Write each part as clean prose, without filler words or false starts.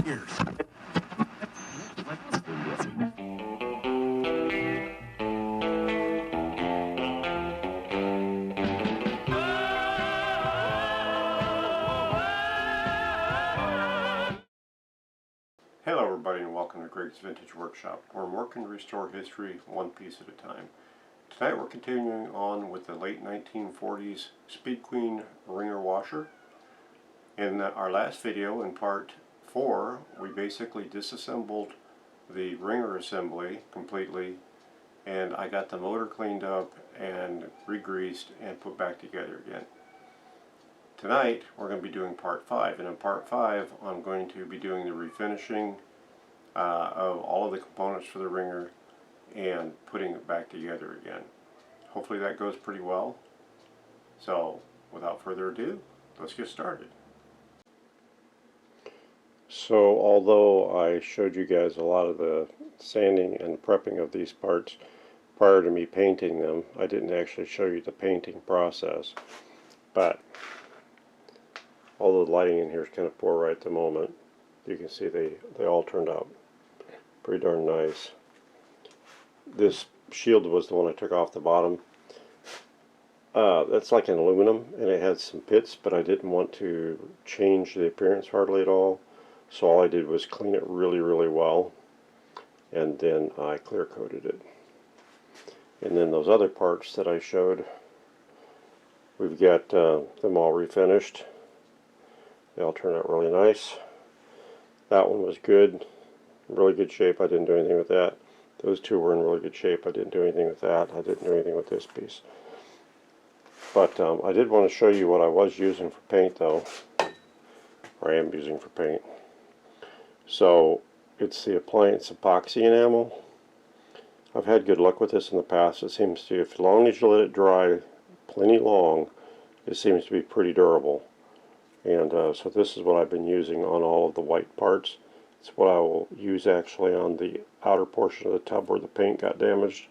Hello everybody and welcome to Greg's Vintage Workshop, where I'm working to restore history one piece at a time. Tonight we're continuing on with the late 1940s SpeedQueen wringer-washer. In our last video, in part 4, we basically disassembled the wringer assembly completely, and I got the motor cleaned up and re-greased and put back together again. Tonight we're going to be doing part 5, and in part 5 I'm going to be doing the refinishing of all of the components for the wringer and putting it back together again. Hopefully that goes pretty well. So without further ado, let's get started. So although I showed you guys a lot of the sanding and prepping of these parts prior to me painting them, I didn't actually show you the painting process. But although the lighting in here is kind of poor right at the moment, you can see they all turned out pretty darn nice. This shield was the one I took off the bottom. That's like an aluminum, and it had some pits, but I didn't want to change the appearance hardly at all. So all I did was clean it really, really well, and then I clear coated it. And then those other parts that I showed, we've got them all refinished. They all turned out really nice. That one was good, in really good shape. I didn't do anything with that. Those two were in really good shape. I didn't do anything with that. I didn't do anything with this piece. But I did want to show you what I was using for paint, though, or I am using for paint. So it's the appliance epoxy enamel. I've had good luck with this in the past. It seems to, as long as you let it dry plenty long, it seems to be pretty durable. And so this is what I've been using on all of the white parts. It's what I will use actually on the outer portion of the tub where the paint got damaged.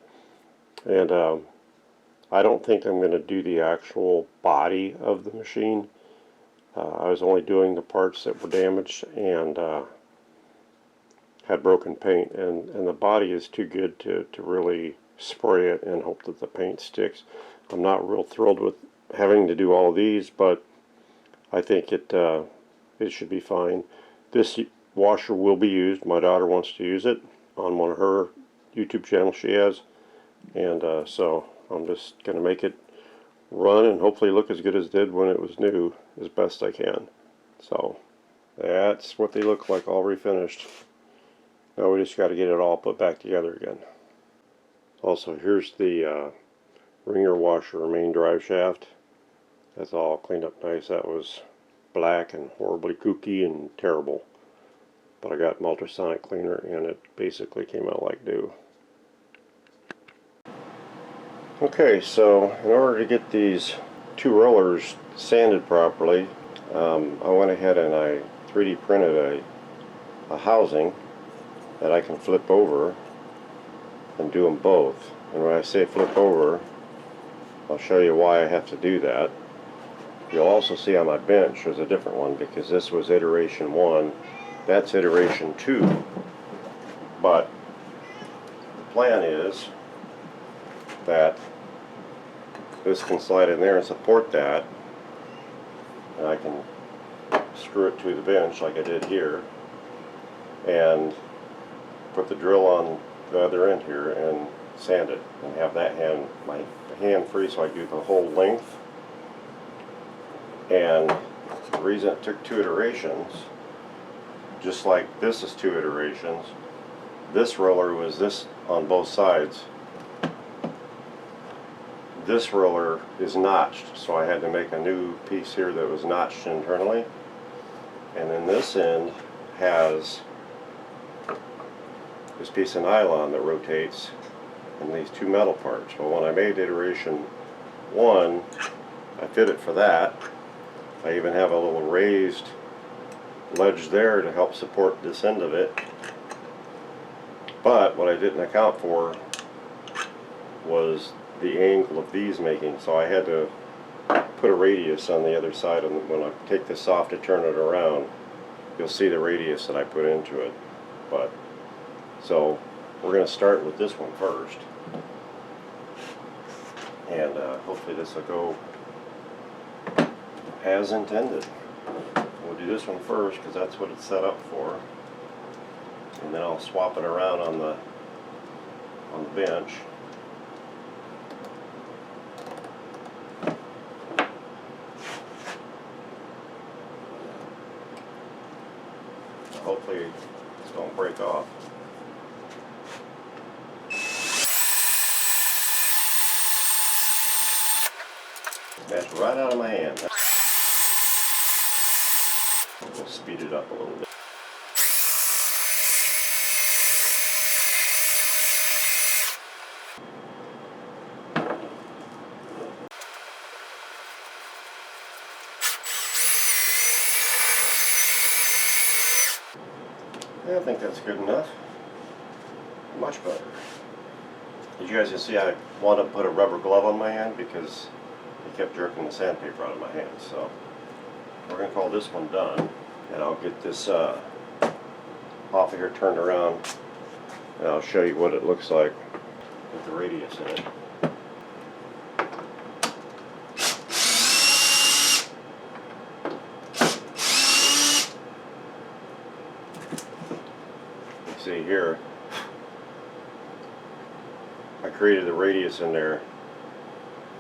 And I don't think I'm going to do the actual body of the machine. I was only doing the parts that were damaged and had broken paint. And the body is too good to really spray it and hope that the paint sticks. I'm not real thrilled with having to do all of these, but I think it should be fine. This washer will be used. My daughter wants to use it on one of her YouTube channels she has, and so I'm just going to make it run and hopefully look as good as it did when it was new as best I can. So that's what they look like, all refinished. Now we just got to get it all put back together again. Also, here's the wringer washer main drive shaft. That's all cleaned up nice. That was black and horribly kooky and terrible. But I got an ultrasonic cleaner and it basically came out like new. Okay, so in order to get these two rollers sanded properly, I went ahead and I 3D printed a housing that I can flip over and do them both. And when I say flip over, I'll show you why I have to do that. You'll also see on my bench there's a different one because this was iteration 1, that's iteration 2. But the plan is that this can slide in there and support that, and I can screw it to the bench like I did here and put the drill on the other end here and sand it and have that my hand free so I do the whole length. And the reason it took 2 iterations, just like this is 2 iterations, this roller was this on both sides. This roller is notched, so I had to make a new piece here that was notched internally. And then this end has this piece of nylon that rotates and these 2 metal parts. Well, when I made iteration 1, I fit it for that. I even have a little raised ledge there to help support this end of it. But what I didn't account for was the angle of these making, so I had to put a radius on the other side, and when I take this off to turn it around, you'll see the radius that I put into it. But so we're going to start with this one first, and hopefully this will go as intended. We'll do this one first because that's what it's set up for, and then I'll swap it around on the bench. Hopefully it's going to break off. That's right out of my hand. We'll speed it up a little bit. I think that's good enough. Much better. Did you guys see I wanted to put a rubber glove on my hand because it kept jerking the sandpaper out of my hand. So we're going to call this one done, and I'll get this off of here, turned around, and I'll show you what it looks like with the radius in it. See here, I created the radius in there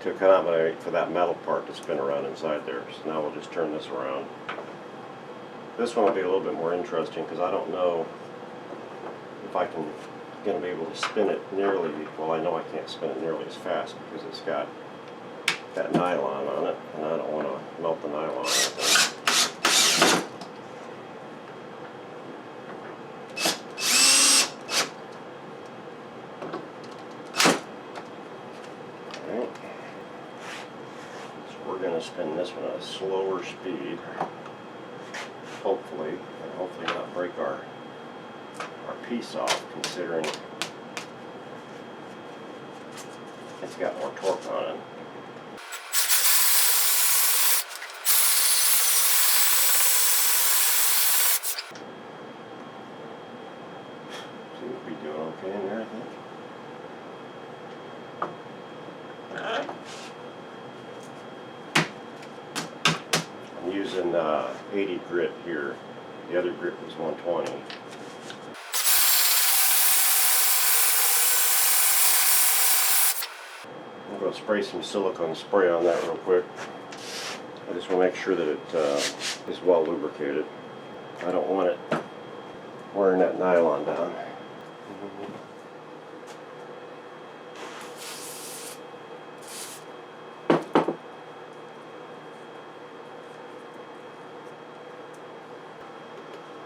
to accommodate for that metal part to spin around inside there. So now we'll just turn this around. This one will be a little bit more interesting because I don't know if I can going to be able to spin it nearly, well, I know I can't spin it nearly as fast because it's got that nylon on it, and I don't want to melt the nylon on it. Spin this one at a slower speed, hopefully, and hopefully not break our piece off, considering it's got more torque on it. Seems to be doing okay in there, I think. Using 80 grit here. The other grit was 120. I'm going to spray some silicone spray on that real quick. I just want to make sure that it is well lubricated. I don't want it wearing that nylon down.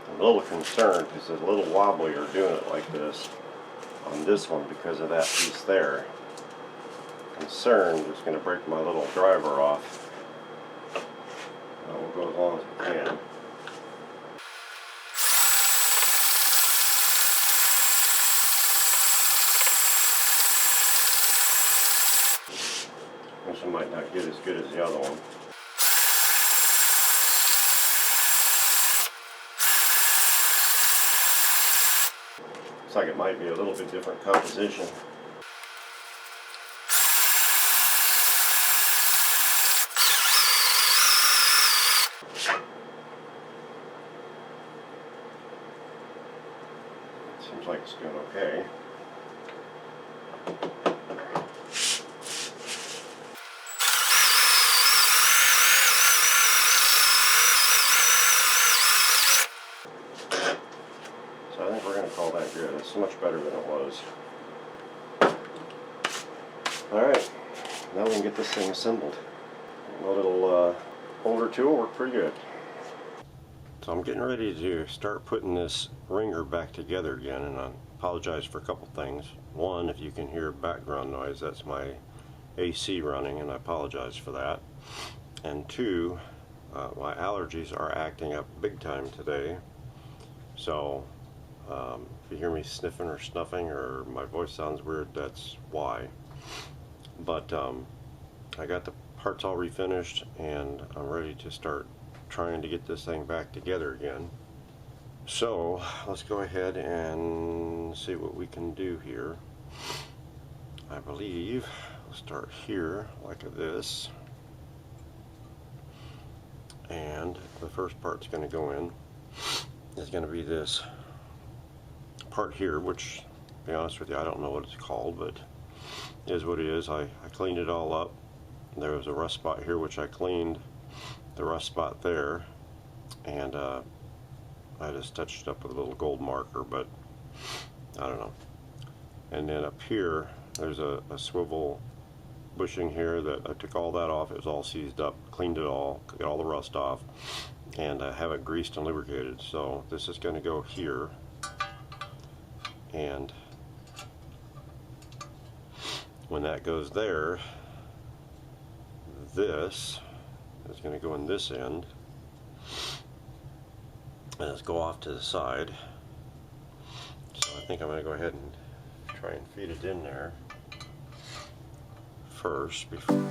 I'm a little concerned because it's a little wobbly or doing it like this on this one because of that piece there. Concerned it's going to break my little driver off. We'll go as long as we can. This one might not get as good as the other one. Looks like it might be a little bit different composition. Seems like it's doing okay. So I think we're going to call that good. It's much better than it was. Alright, now we can get this thing assembled. A little older tool worked pretty good. So I'm getting ready to start putting this wringer back together again, and I apologize for a couple things. One, if you can hear background noise, that's my AC running, and I apologize for that. And two, my allergies are acting up big time today. So if you hear me sniffing or snuffing or my voice sounds weird, that's why. But I got the parts all refinished, and I'm ready to start trying to get this thing back together again. So let's go ahead and see what we can do here. I believe we'll start here like this, and the first part's going to go in is going to be this part here, which, to be honest with you, I don't know what it's called, but it is what it is. I cleaned it all up. There was a rust spot here, which I cleaned the rust spot there, and I just touched it up with a little gold marker, but I don't know. And then up here, there's a swivel bushing here that I took all that off. It was all seized up, cleaned it all, got all the rust off, and I have it greased and lubricated. So this is going to go here, and when that goes there, this is going to go in this end, and let's go off to the side. So I think I'm going to go ahead and try and feed it in there first before.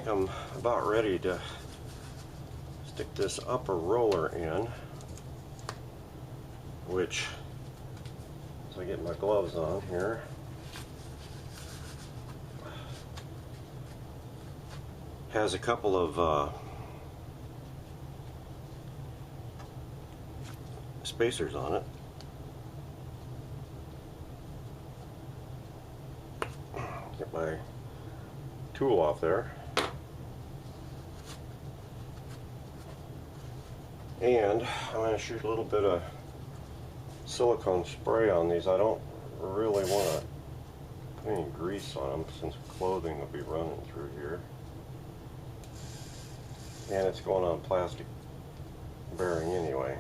I'm about ready to stick this upper roller in, which, as I get my gloves on here, has a couple of spacers on it. Get my tool off there. And I'm going to shoot a little bit of silicone spray on these. I don't really want to put any grease on them since clothing will be running through here. And it's going on plastic bearing anyway.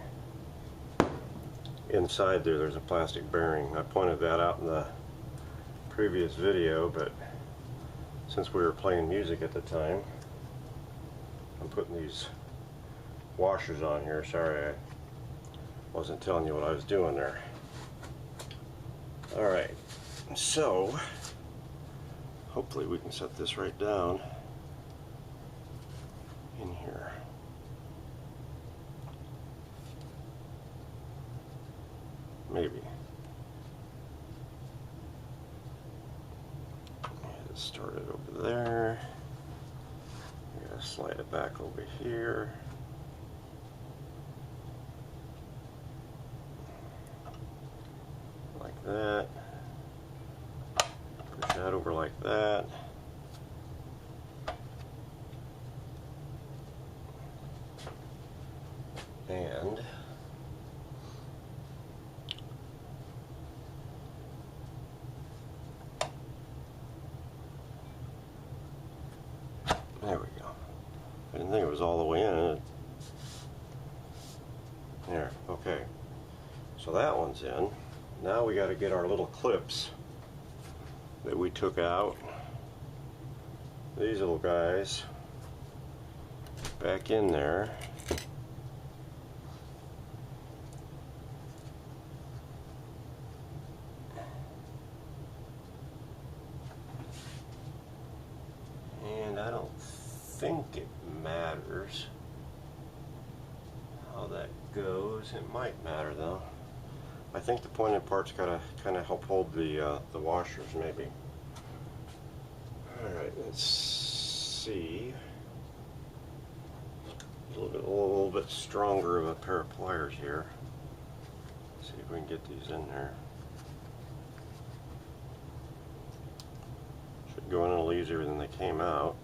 Inside there's a plastic bearing. I pointed that out in the previous video, but since we were playing music at the time, I'm putting these washers on here. Sorry I wasn't telling you what I was doing there. Alright, so hopefully we can set this right down in here. Maybe. Let's start it over there. I'm going to slide it back over here. Like that. Push that over like that. And there we go. I didn't think it was all the way in. There, okay. So that one's in. Now we got to get our little clips that we took out. These little guys back in there. And I don't think it matters how that goes. It might matter though. I think the pointed part's gotta kind of help hold the washers, maybe. All right, let's see. A little bit stronger of a pair of pliers here. Let's see if we can get these in there. Should go in a little easier than they came out.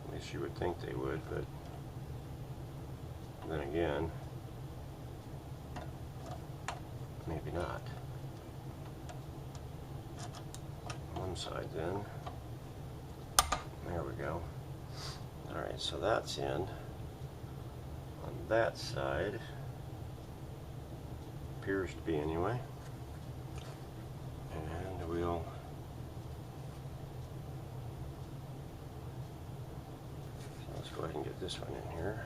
At least you would think they would, but then again, maybe not. One side then. There we go. Alright, so that's in. On that side, appears to be anyway. And we'll let's go ahead and get this one in here.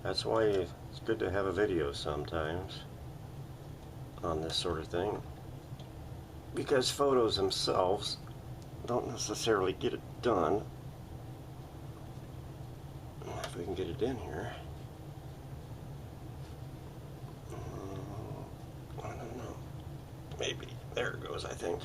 That's why it's good to have a video sometimes on this sort of thing, because photos themselves don't necessarily get it done. If we can get it in here. I don't know. Maybe. There it goes, I think.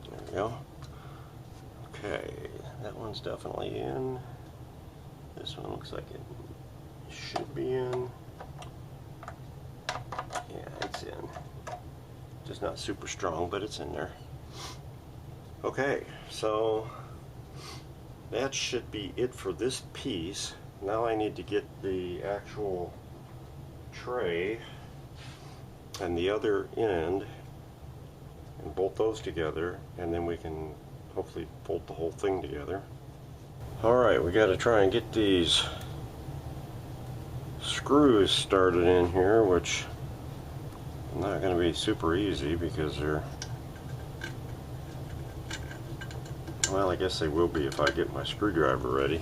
There we go. Okay, that one's definitely in. This one looks like it should be in. Yeah, it's in. Just not super strong, but it's in there. Okay, so that should be it for this piece. Now I need to get the actual tray and the other end and bolt those together, and then we can hopefully bolt the whole thing together. Alright, we got to try and get these screws started in here, which is not going to be super easy because they're, well, I guess they will be if I get my screwdriver ready.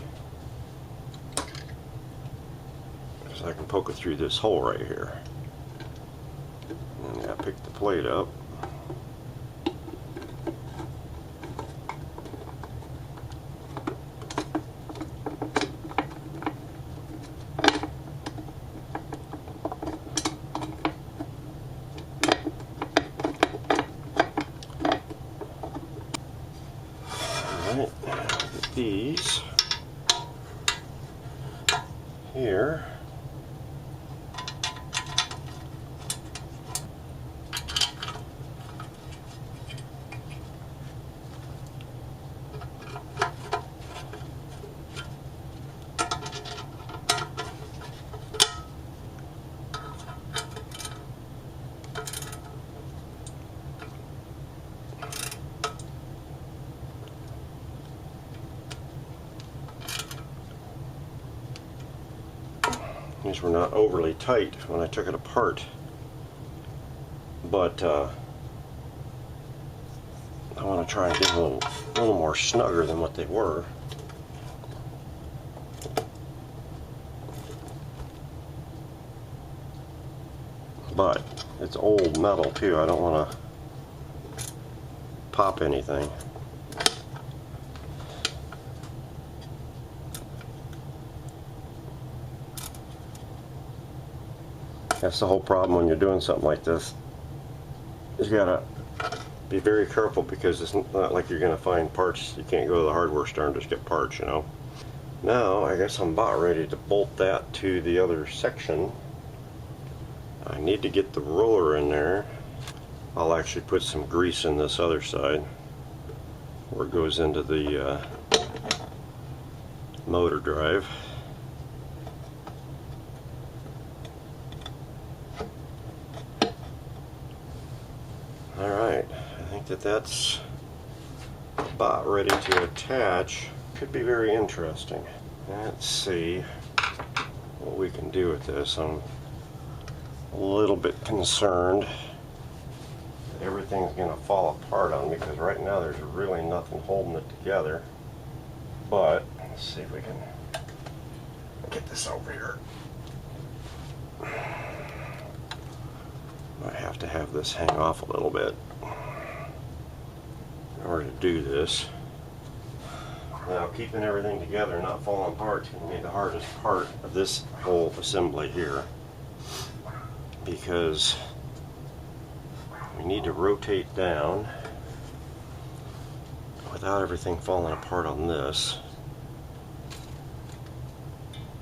So I can poke it through this hole right here. And I pick the plate up. Alright, get these here. These were not overly tight when I took it apart, but I want to try and get them a little more snugger than what they were. But it's old metal too. I don't want to pop anything. That's the whole problem when you're doing something like this. You gotta be very careful, because it's not like you're gonna find parts. You can't go to the hardware store and just get parts, you know. Now I guess I'm about ready to bolt that to the other section. I need to get the roller in there. I'll actually put some grease in this other side where it goes into the motor drive. Alright, I think that's about ready to attach. Could be very interesting. Let's see what we can do with this. I'm a little bit concerned that everything's going to fall apart on me, because right now there's really nothing holding it together. But let's see if we can get this over here. I have to have this hang off a little bit in order to do this. Now, keeping everything together and not falling apart is going to be the hardest part of this whole assembly here, because we need to rotate down without everything falling apart on this.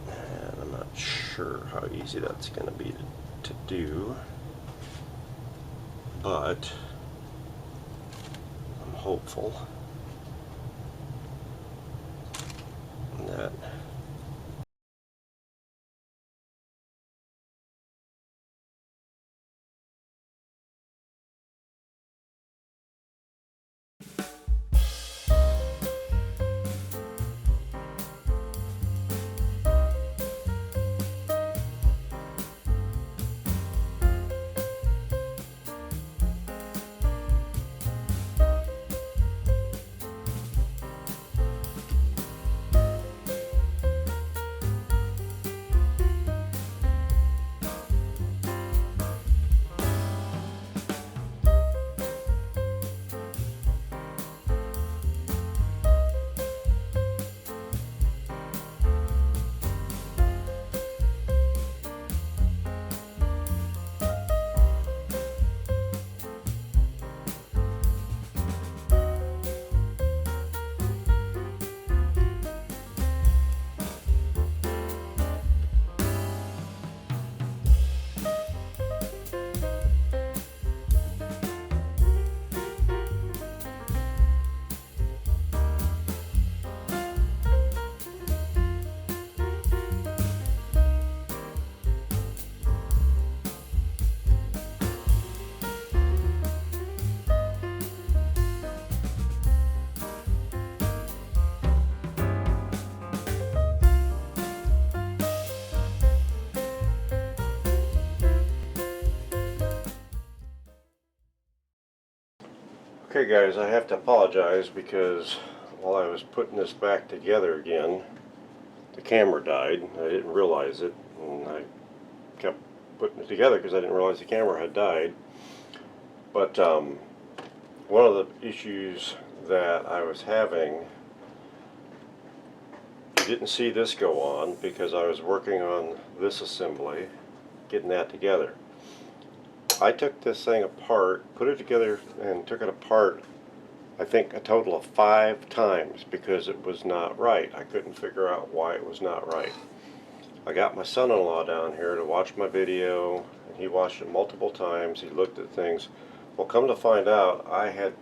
And I'm not sure how easy that's going to be to do, but I'm hopeful that Okay guys, I have to apologize, because while I was putting this back together again, the camera died. I didn't realize it, and I kept putting it together because I didn't realize the camera had died. But one of the issues that I was having, you didn't see this go on because I was working on this assembly, getting that together. I took this thing apart, put it together, and took it apart, I think a total of 5 times because it was not right. I couldn't figure out why it was not right. I got my son-in-law down here to watch my video, and he watched it multiple times. He looked at things. Well, come to find out, I had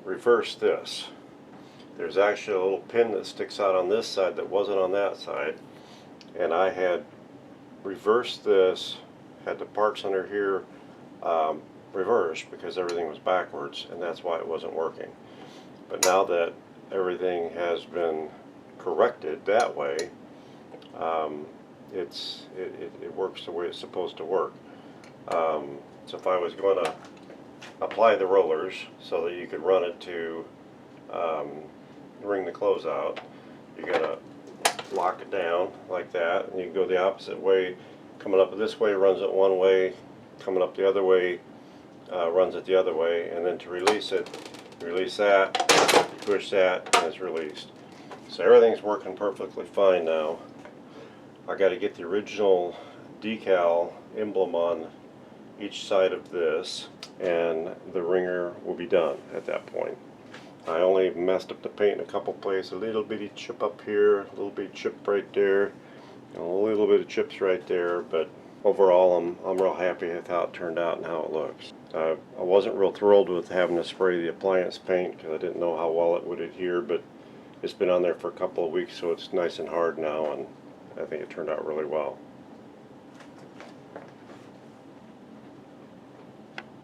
reversed this. There's actually a little pin that sticks out on this side that wasn't on that side, and I had reversed this, had the parts under here reversed because everything was backwards, and that's why it wasn't working. But now that everything has been corrected that way, it works the way it's supposed to work. So if I was going to apply the rollers so that you could run it to wring the clothes out, you're going to lock it down like that, and you can go the opposite way. Coming up this way runs it one way, coming up the other way runs it the other way, and then to release it, release that, you push that, and it's released. So everything's working perfectly fine now. I got to get the original decal emblem on each side of this, and the wringer will be done at that point. I only messed up the paint in a couple places, a little bitty chip up here, a little bitty chip right there, and a little bit of chips right there, but overall I'm real happy with how it turned out and how it looks. I wasn't real thrilled with having to spray the appliance paint because I didn't know how well it would adhere, but it's been on there for a couple of weeks, so it's nice and hard now, and I think it turned out really well.